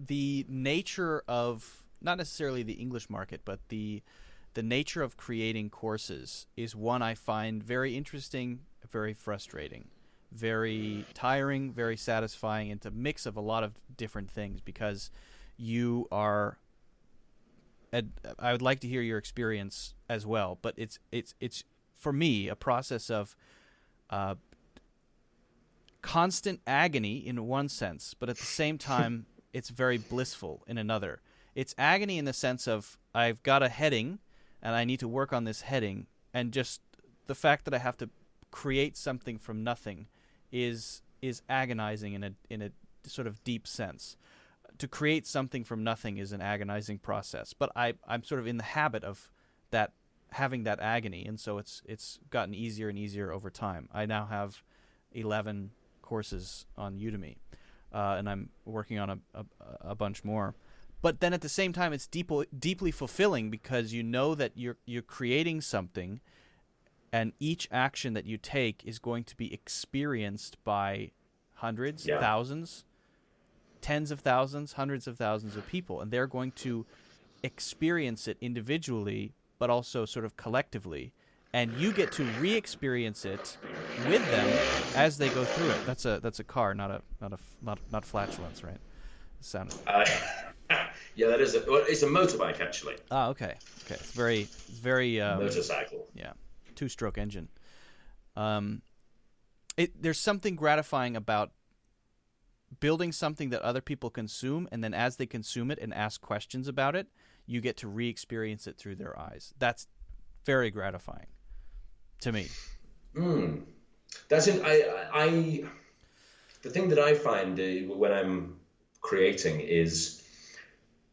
the nature of, not necessarily the English market, but the nature of creating courses is one I find very interesting, very frustrating, very tiring, very satisfying. It's a mix of a lot of different things because you are. I would like to hear your experience as well, but it's for me a process of constant agony in one sense, but at the same time it's very blissful in another. It's agony in the sense of I've got a heading and I need to work on this heading, and just the fact that I have to create something from nothing is agonizing in a sort of deep sense. To create something from nothing is an agonizing process, but I'm sort of in the habit of that, having that agony, and so it's gotten easier and easier over time. I now have 11 courses on Udemy, and I'm working on a bunch more. But then at the same time, it's deeply fulfilling because you know that you're creating something, and each action that you take is going to be experienced by hundreds, thousands, tens of thousands, hundreds of thousands of people, and they're going to experience it individually, but also sort of collectively, and you get to re-experience it with them as they go through it. That's a car, not flatulence, right? Sound. Yeah, that is. It's a motorbike actually. Ah, okay. It's very. Motorcycle. Yeah, 2-stroke engine. There's something gratifying about building something that other people consume, and then as they consume it and ask questions about it, you get to re-experience it through their eyes. That's very gratifying to me. That's it. The thing that I find when I'm creating is,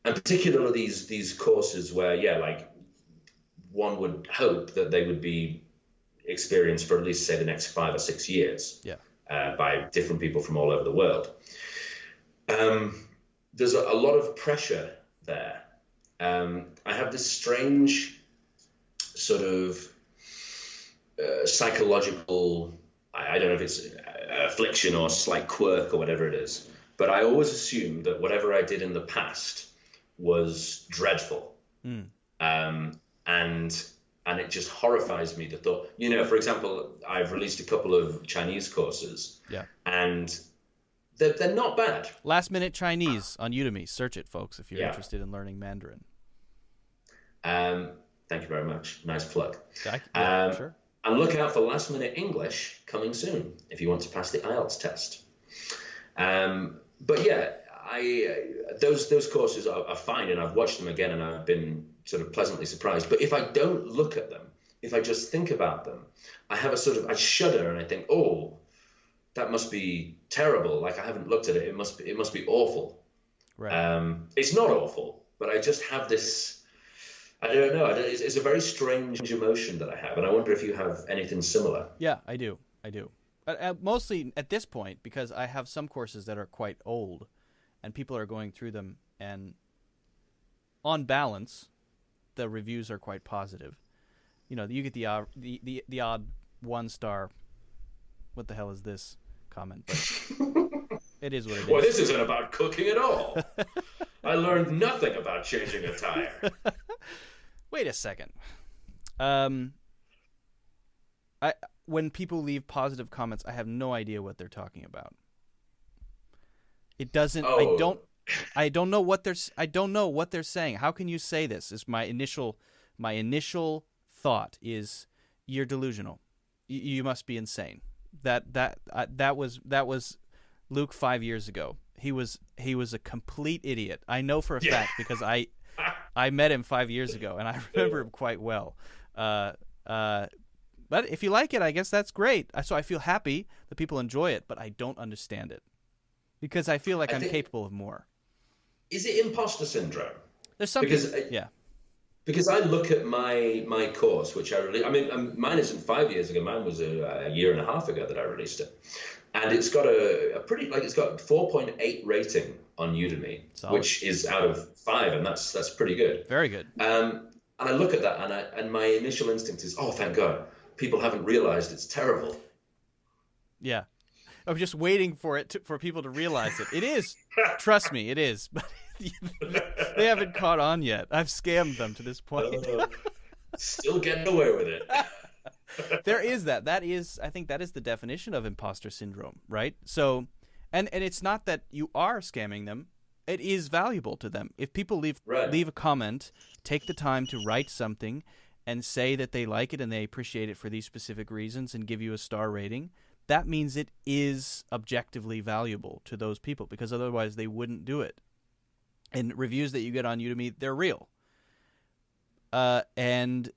and particularly these courses where, like one would hope that they would be experienced for at least, say, the next 5 or 6 years. Yeah. By different people from all over the world. There's a lot of pressure there. I have this strange sort of psychological, I don't know if it's affliction or slight quirk or whatever it is, but I always assume that whatever I did in the past was dreadful. And it just horrifies me, the thought, for example, I've released a couple of Chinese courses, and they're not bad. Last Minute Chinese on Udemy. Search it, folks, if you're interested in learning Mandarin. Thank you very much. Nice plug. Sure. And look out for Last Minute English coming soon if you want to pass the IELTS test. But yeah, those courses are fine, and I've watched them again, and I've been sort of pleasantly surprised. But if I don't look at them, if I just think about them, I have I shudder and I think, oh, that must be terrible. Like, I haven't looked at it. It must be awful. Right. It's not awful, but I just have this, I don't know. It's a very strange emotion that I have. And I wonder if you have anything similar. Yeah, I do. Mostly at this point, because I have some courses that are quite old and people are going through them, and on balance, the reviews are quite positive. You get the odd 1-star, what the hell is this comment, but it is what it is. Well, this isn't about cooking at all. I learned nothing about changing a tire. Wait a second. When people leave positive comments, I have no idea what they're talking about. It doesn't. Oh. I don't know what they're saying. How can you say this? Is my initial thought is, you're delusional. You must be insane. That was Luke 5 years ago. He was a complete idiot. I know for a fact because I met him 5 years ago and I remember him quite well. But if you like it, I guess that's great. So I feel happy that people enjoy it, but I don't understand it because I feel like I'm capable of more. Is it imposter syndrome? There's something. Because I look at my course, which mine isn't 5 years ago. Mine was a year and a half ago that I released it, and it's got it's got 4.8 rating on Udemy, Solid. Which is out of 5, and that's pretty good. Very good. And I look at that, and my initial instinct is, oh, thank God, people haven't realized it's terrible. Yeah. I'm just waiting for people to realize it. It is. Trust me, it is. But They haven't caught on yet. I've scammed them to this point. Still getting away with it. There is that. I think that is the definition of imposter syndrome, right? So, and it's not that you are scamming them. It is valuable to them. If people leave a comment, take the time to write something and say that they like it and they appreciate it for these specific reasons and give you a star rating, that means it is objectively valuable to those people, because otherwise they wouldn't do it. And reviews that you get on Udemy, they're real. And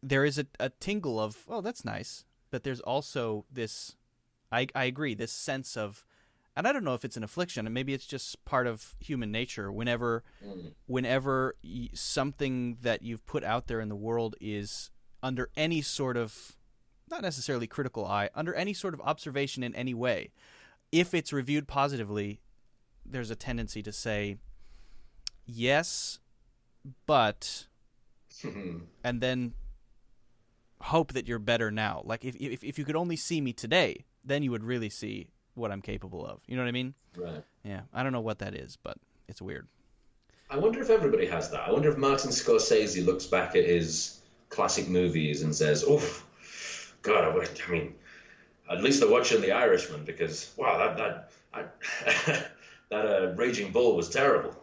there is a tingle of, oh, that's nice. But there's also this, I agree, this sense of, and I don't know if it's an affliction, and maybe it's just part of human nature. Whenever something that you've put out there in the world is under any sort of, not necessarily critical eye, under any sort of observation in any way, if it's reviewed positively, there's a tendency to say, yes, but, and then hope that you're better now. Like if you could only see me today, then you would really see what I'm capable of. You know what I mean? Right. Yeah. I don't know what that is, but it's weird. I wonder if everybody has that. I wonder if Martin Scorsese looks back at his classic movies and says, "Oof, God, I mean, at least they're watching The Irishman, because wow, that Raging Bull was terrible."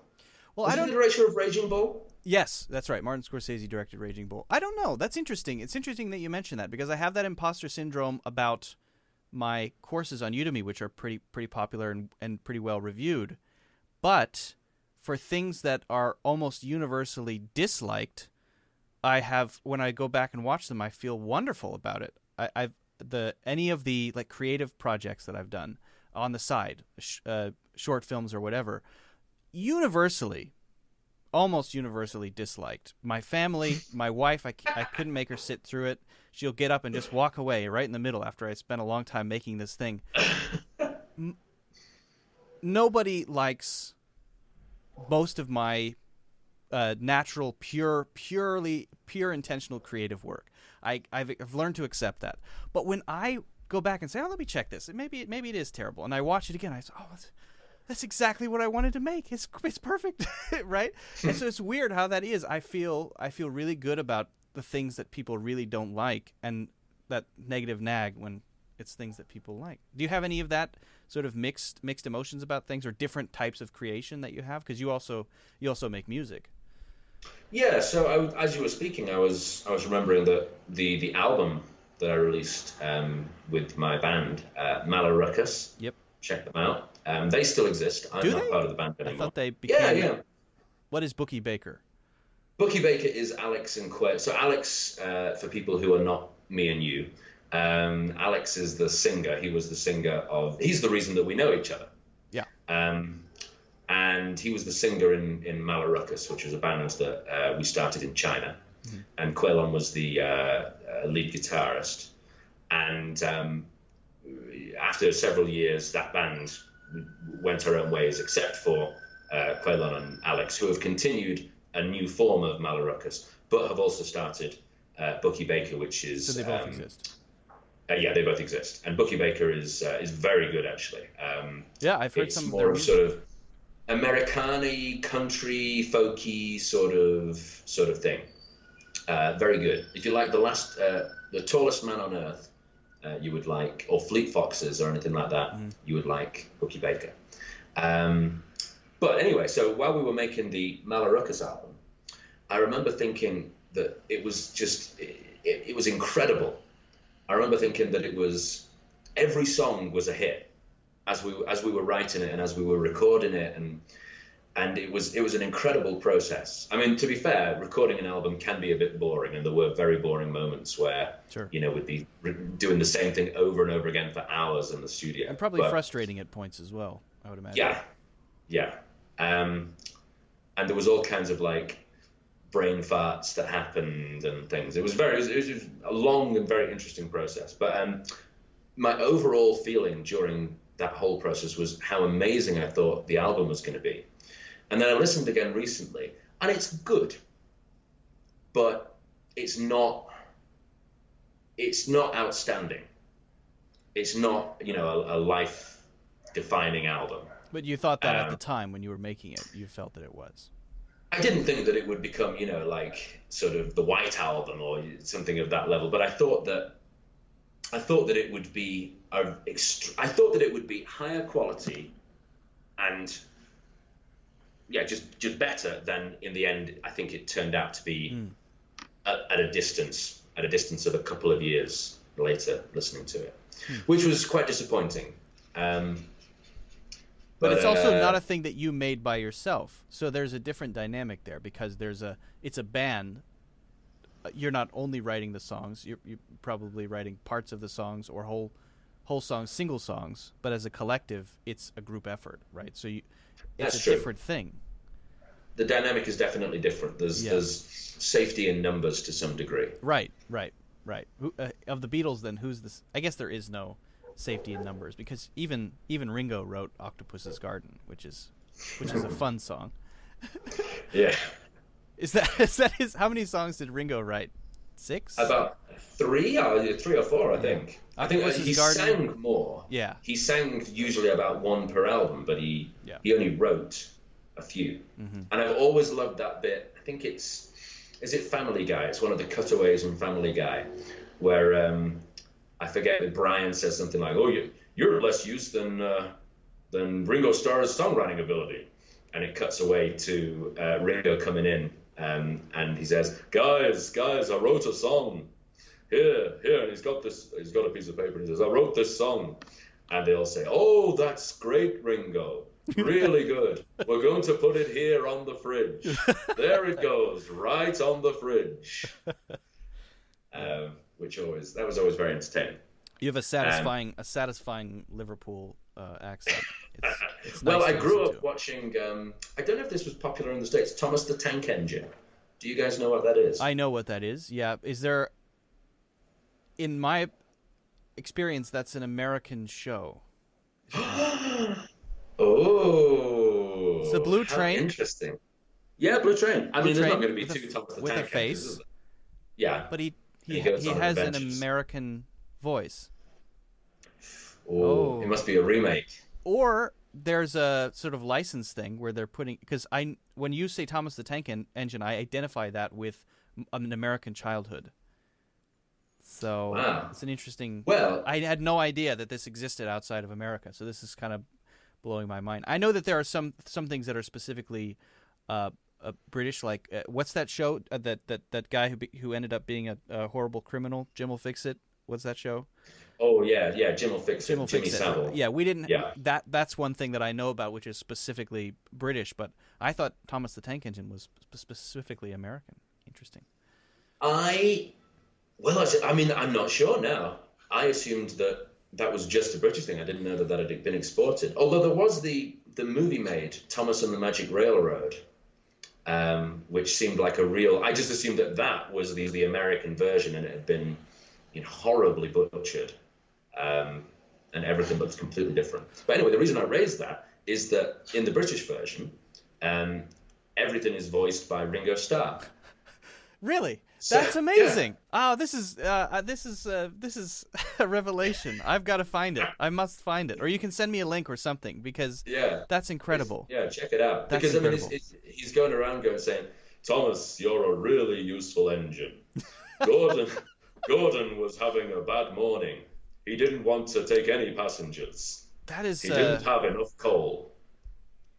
Well, was he the director of Raging Bull? Yes, that's right. Martin Scorsese directed Raging Bull. I don't know. That's interesting. It's interesting that you mention that, because I have that imposter syndrome about my courses on Udemy, which are pretty popular and pretty well reviewed. But for things that are almost universally disliked, when I go back and watch them, I feel wonderful about it. Any of the like creative projects that I've done on the side, short films or whatever, almost universally disliked. My family, my wife, I couldn't make her sit through it. She'll get up and just walk away right in the middle after I spent a long time making this thing. Nobody likes most of my natural, pure intentional creative work. I've learned to accept that. But when I go back and say, "Oh, let me check this. Maybe it is terrible," and I watch it again, I say, "Oh, that's exactly what I wanted to make. It's perfect," right? And so it's weird how that is. I feel really good about the things that people really don't like, and that negative nag when it's things that people like. Do you have any of that sort of mixed emotions about things, or different types of creation that you have? Because you also make music. Yeah. So as you were speaking, I was remembering that the album that I released with my band, Malaruckus. Yep. Check them out. They still exist. I'm not part of the band anymore. I thought they became. Yeah. What is Bookie Baker? Bookie Baker is Alex and Quay. So Alex, for people who are not me and you, Alex is the singer. He's the reason that we know each other. Yeah. And he was the singer in Malaruckus, which was a band that we started in China. Mm-hmm. And Quaylon was the lead guitarist. And after several years, that band went our own ways, except for Quaylon and Alex, who have continued a new form of Malaruckus, but have also started Bookie Baker, which is... So they both exist. Yeah, they both exist. And Bookie Baker is very good, actually. Yeah, I've heard some of their music. Sort of Americana, country, folky sort of thing. Very good. If you like the Tallest Man on Earth, you would like, or Fleet Foxes or anything like that, you would like Bookie Baker. But anyway, so while we were making the Malaruckus album, I remember thinking that it was just, it was incredible. I remember thinking that every song was a hit as we were writing it and as we were recording it, and it was an incredible process. I mean, to be fair, recording an album can be a bit boring, and there were very boring moments where, sure, we'd be doing the same thing over and over again for hours in the studio. And probably frustrating at points as well, I would imagine. Yeah. And there was all kinds of like brain farts that happened and things. It was a long and very interesting process. But my overall feeling during that whole process was how amazing I thought the album was going to be. And then I listened again recently, and it's good, but it's not outstanding. It's not, a life-defining album. But you thought that at the time when you were making it, you felt that it was. I didn't think that it would become, like sort of the White Album or something of that level. But I thought that it would be I thought that it would be higher quality and yeah, just better than in the end. I think it turned out to be at a distance of a couple of years later, listening to it, which was quite disappointing. But it's also not a thing that you made by yourself, so there's a different dynamic there because it's a band. You're not only writing the songs; you're probably writing parts of the songs or whole songs, single songs. But as a collective, it's a group effort, right? So it's a different thing. The dynamic is definitely different. There's safety in numbers to some degree. Right. Of the Beatles, then who's this? I guess there is no safety in numbers because even Ringo wrote Octopus's Garden, which is a fun song. Yeah. Is that his? How many songs did Ringo write? 6? About 3 or 4, I think. I think he sang more. Yeah. He sang usually about 1 per album, but he only wrote a few. Mm-hmm. And I've always loved that bit. I think is it Family Guy? It's one of the cutaways in Family Guy, where I forget. Brian says something like, "Oh, you're less used than Ringo Starr's songwriting ability," and it cuts away to Ringo coming in. And he says, guys, I wrote a song here. And he's got a piece of paper and he says, I wrote this song. And they all say, oh, that's great, Ringo. Really good. We're going to put it here on the fridge. There it goes, right on the fridge. That was always very entertaining. You have a satisfying Liverpool accent. It's well, nice I grew up watching. I don't know if this was popular in the States. Thomas the Tank Engine. Do you guys know what that is? I know what that is. Yeah. Is there? In my experience, that's an American show. Oh. It's the Blue Train. Interesting. Yeah, Blue Train. I mean, there's not going to be two Thomas the with Tank a face. Engines, yeah. But he has an American voice. Oh, it must be a remake. Or there's a sort of license thing where they're putting, because when you say Thomas the Tank Engine, I identify that with an American childhood. So It's an interesting. Well, I had no idea that this existed outside of America, so this is kind of blowing my mind. I know that there are some things that are specifically British, like what's that show that guy who ended up being a horrible criminal? Jim will fix it. What's that show? Oh yeah, Jim will fix it. Jimmy Savile. Yeah, we didn't. Yeah. That's one thing that I know about, which is specifically British. But I thought Thomas the Tank Engine was specifically American. Interesting. I mean, I'm not sure now. I assumed that was just a British thing. I didn't know that had been exported. Although there was the movie made, Thomas and the Magic Railroad, which seemed like a real. I just assumed that was the American version, and it had been horribly butchered. And everything looks completely different. But anyway, the reason I raised that is that in the British version, everything is voiced by Ringo Starr. Really? That's amazing. Yeah. Oh, this is a revelation. I've got to find it. I must find it. Or you can send me a link or something, because that's incredible. Check it out. That's incredible. I mean, he's going around saying, Thomas, you're a really useful engine. Gordon was having a bad morning. He didn't want to take any passengers. He didn't have enough coal.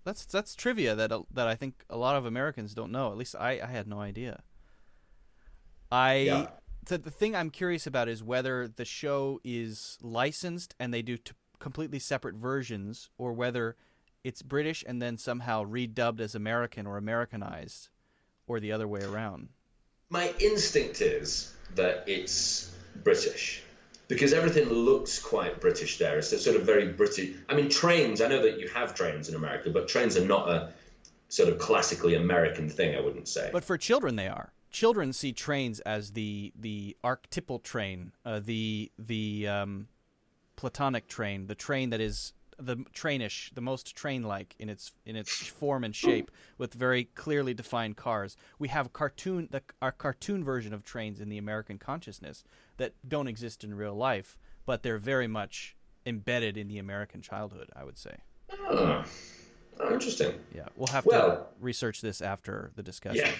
That's trivia that I think a lot of Americans don't know. At least I had no idea. The thing I'm curious about is whether the show is licensed and they do completely separate versions, or whether it's British and then somehow redubbed as American or Americanized, or the other way around. My instinct is that it's British, because everything looks quite British there. It's a sort of very British. I mean, trains, I know that you have trains in America, but trains are not a sort of classically American thing, I wouldn't say. But for children, they are. Children see trains as the archetypal train, the Platonic train, the train that is the trainish, the most train-like in its form and shape, with very clearly defined cars. We have our cartoon version of trains in the American consciousness that don't exist in real life, but they're very much embedded in the American childhood, I would say. Oh, interesting. Yeah, we'll have to Well, research this after the discussion. yeah,